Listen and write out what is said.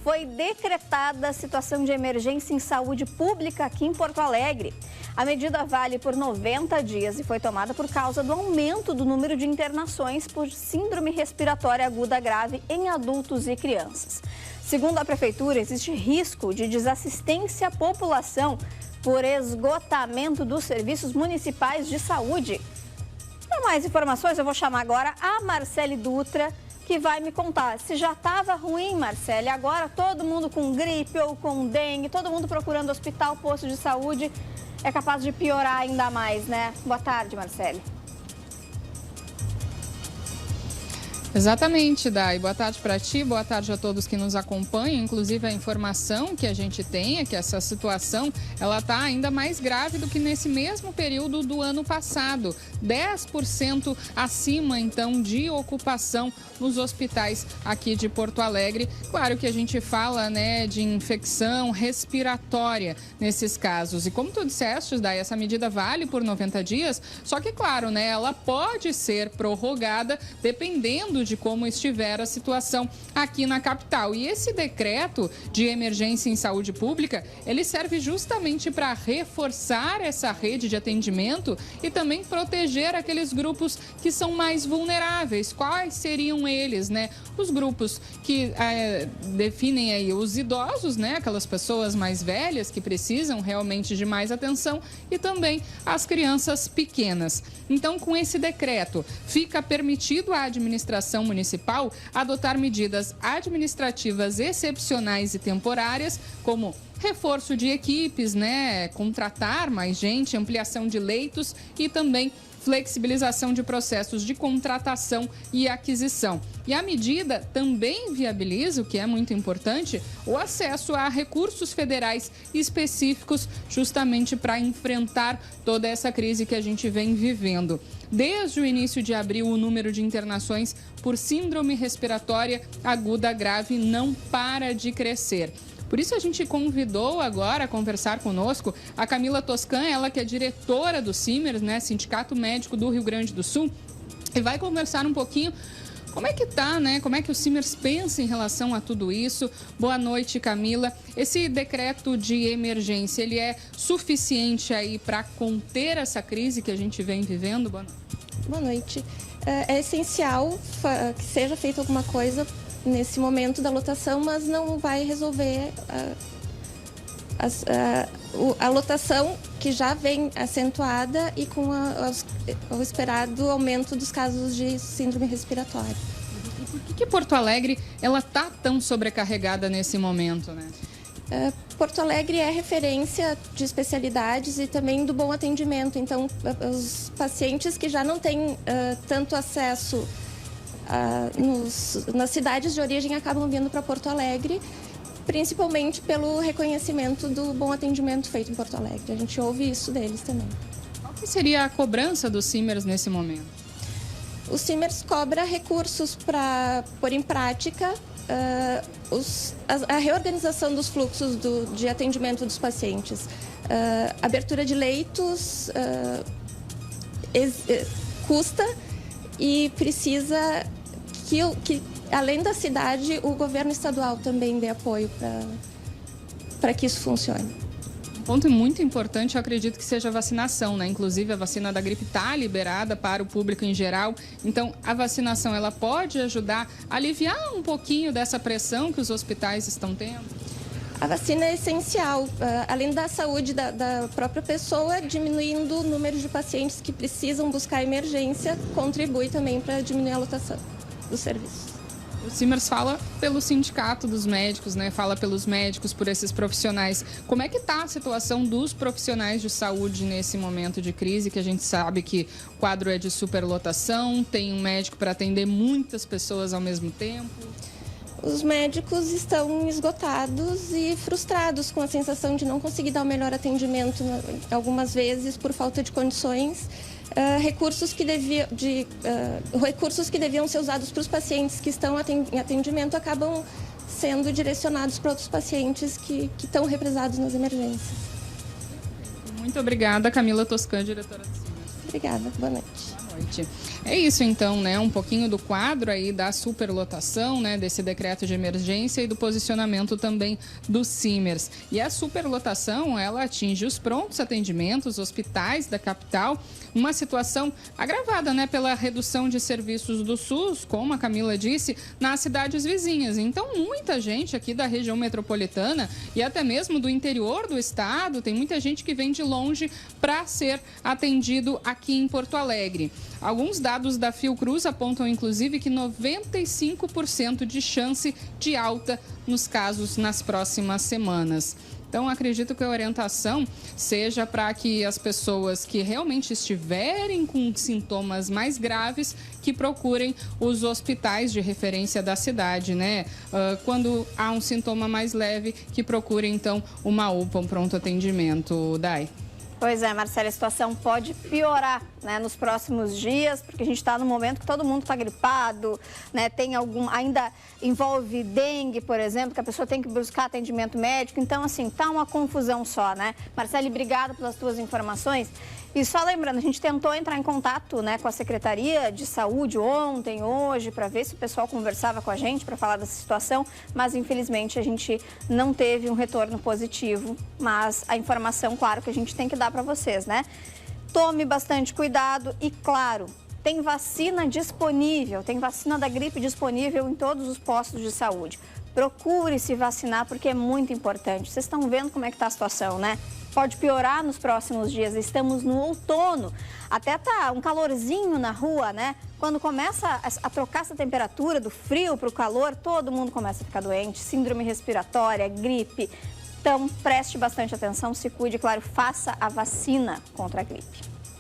foi decretada a situação de emergência em saúde pública aqui em Porto Alegre. A medida vale por 90 dias e foi tomada por causa do aumento do número de internações por síndrome respiratória aguda grave em adultos e crianças. Segundo a Prefeitura, existe risco de desassistência à população por esgotamento dos serviços municipais de saúde. Para mais informações, eu vou chamar agora a Marcele Dutra, que vai me contar se já estava ruim, Marcele. Agora todo mundo com gripe ou com dengue, todo mundo procurando hospital, posto de saúde, é capaz de piorar ainda mais, né? Boa tarde, Marcele. Exatamente, Dai. Boa tarde para ti, boa tarde a todos que nos acompanham. Inclusive, a informação que a gente tem é que essa situação ela está ainda mais grave do que nesse mesmo período do ano passado. 10% acima, então, de ocupação nos hospitais aqui de Porto Alegre. Claro que a gente fala, né, de infecção respiratória nesses casos. E como tu disseste, Dai, essa medida vale por 90 dias, só que, claro, né, ela pode ser prorrogada dependendo de como estiver a situação aqui na capital. E esse decreto de emergência em saúde pública, ele serve justamente para reforçar essa rede de atendimento e também proteger aqueles grupos que são mais vulneráveis. Quais seriam eles, né? Os grupos que definem aí os idosos, né? Aquelas pessoas mais velhas que precisam realmente de mais atenção e também as crianças pequenas. Então, com esse decreto, fica permitido à administração municipal adotar medidas administrativas excepcionais e temporárias, como reforço de equipes, né, contratar mais gente, ampliação de leitos e também flexibilização de processos de contratação e aquisição. E a medida também viabiliza, o que é muito importante, o acesso a recursos federais específicos justamente para enfrentar toda essa crise que a gente vem vivendo. Desde o início de abril, o número de internações por síndrome respiratória aguda grave não para de crescer. Por isso a gente convidou agora a conversar conosco a Camila Toscan, ela que é diretora do Simers, né, Sindicato Médico do Rio Grande do Sul, e vai conversar um pouquinho como é que tá, né? Como é que o Simers pensa em relação a tudo isso. Boa noite, Camila. Esse decreto de emergência, ele é suficiente aí para conter essa crise que a gente vem vivendo? Boa noite. Boa noite. É essencial que seja feita alguma coisa nesse momento da lotação, mas não vai resolver a lotação que já vem acentuada e com o esperado aumento dos casos de síndrome respiratória. E por que Porto Alegre ela está tão sobrecarregada nesse momento, né? Porto Alegre é referência de especialidades e também do bom atendimento. Então, os pacientes que já não têm tanto acesso nas cidades de origem acabam vindo para Porto Alegre, principalmente pelo reconhecimento do bom atendimento feito em Porto Alegre. A gente ouve isso deles também. Qual que seria a cobrança do Simers nesse momento? O Simers cobra recursos para pôr em prática a reorganização dos fluxos de atendimento dos pacientes. Abertura de leitos custa e precisa que, além da cidade, o governo estadual também dê apoio para que isso funcione. Um ponto muito importante, eu acredito que seja a vacinação, né? Inclusive, a vacina da gripe está liberada para o público em geral. Então, a vacinação, ela pode ajudar a aliviar um pouquinho dessa pressão que os hospitais estão tendo? A vacina é essencial, além da saúde da própria pessoa, diminuindo o número de pacientes que precisam buscar emergência, contribui também para diminuir a lotação do serviço. O Simers fala pelo sindicato dos médicos, né? Fala pelos médicos, por esses profissionais. Como é que está a situação dos profissionais de saúde nesse momento de crise, que a gente sabe que o quadro é de superlotação, tem um médico para atender muitas pessoas ao mesmo tempo? Os médicos estão esgotados e frustrados com a sensação de não conseguir dar o melhor atendimento, algumas vezes por falta de condições. Recursos que deviam ser usados para os pacientes que estão em atendimento acabam sendo direcionados para outros pacientes que estão represados nas emergências. Muito obrigada, Camila Toscan, diretora do Simers. Obrigada, boa noite. Boa noite. É isso então, né? Um pouquinho do quadro aí da superlotação, né? Desse decreto de emergência e do posicionamento também do Simers. E a superlotação, ela atinge os prontos atendimentos, hospitais da capital, uma situação agravada, né? Pela redução de serviços do SUS, como a Camila disse, nas cidades vizinhas. Então, muita gente aqui da região metropolitana e até mesmo do interior do estado, tem muita gente que vem de longe para ser atendido aqui em Porto Alegre. Alguns dados da Fiocruz apontam, inclusive, que 95% de chance de alta nos casos nas próximas semanas. Então, acredito que a orientação seja para que as pessoas que realmente estiverem com sintomas mais graves, que procurem os hospitais de referência da cidade, né? Quando há um sintoma mais leve, que procurem, então, uma UPA, um pronto atendimento, Dai. Pois é, Marcela, a situação pode piorar, né, nos próximos dias, porque a gente está no momento que todo mundo está gripado, né, ainda envolve dengue, por exemplo, que a pessoa tem que buscar atendimento médico. Então, assim, tá uma confusão só, né? Marcela, obrigada pelas tuas informações. E só lembrando, a gente tentou entrar em contato, né, com a Secretaria de Saúde ontem, hoje, para ver se o pessoal conversava com a gente para falar dessa situação, mas infelizmente a gente não teve um retorno positivo. Mas a informação, claro, que a gente tem que dar para vocês, né? Tome bastante cuidado e, claro, tem vacina disponível, tem vacina da gripe disponível em todos os postos de saúde. Procure se vacinar porque é muito importante. Vocês estão vendo como é que está a situação, né? Pode piorar nos próximos dias. Estamos no outono. Até tá um calorzinho na rua, né? Quando começa a trocar essa temperatura do frio para o calor, todo mundo começa a ficar doente. Síndrome respiratória, gripe. Então, preste bastante atenção, se cuide, claro, faça a vacina contra a gripe.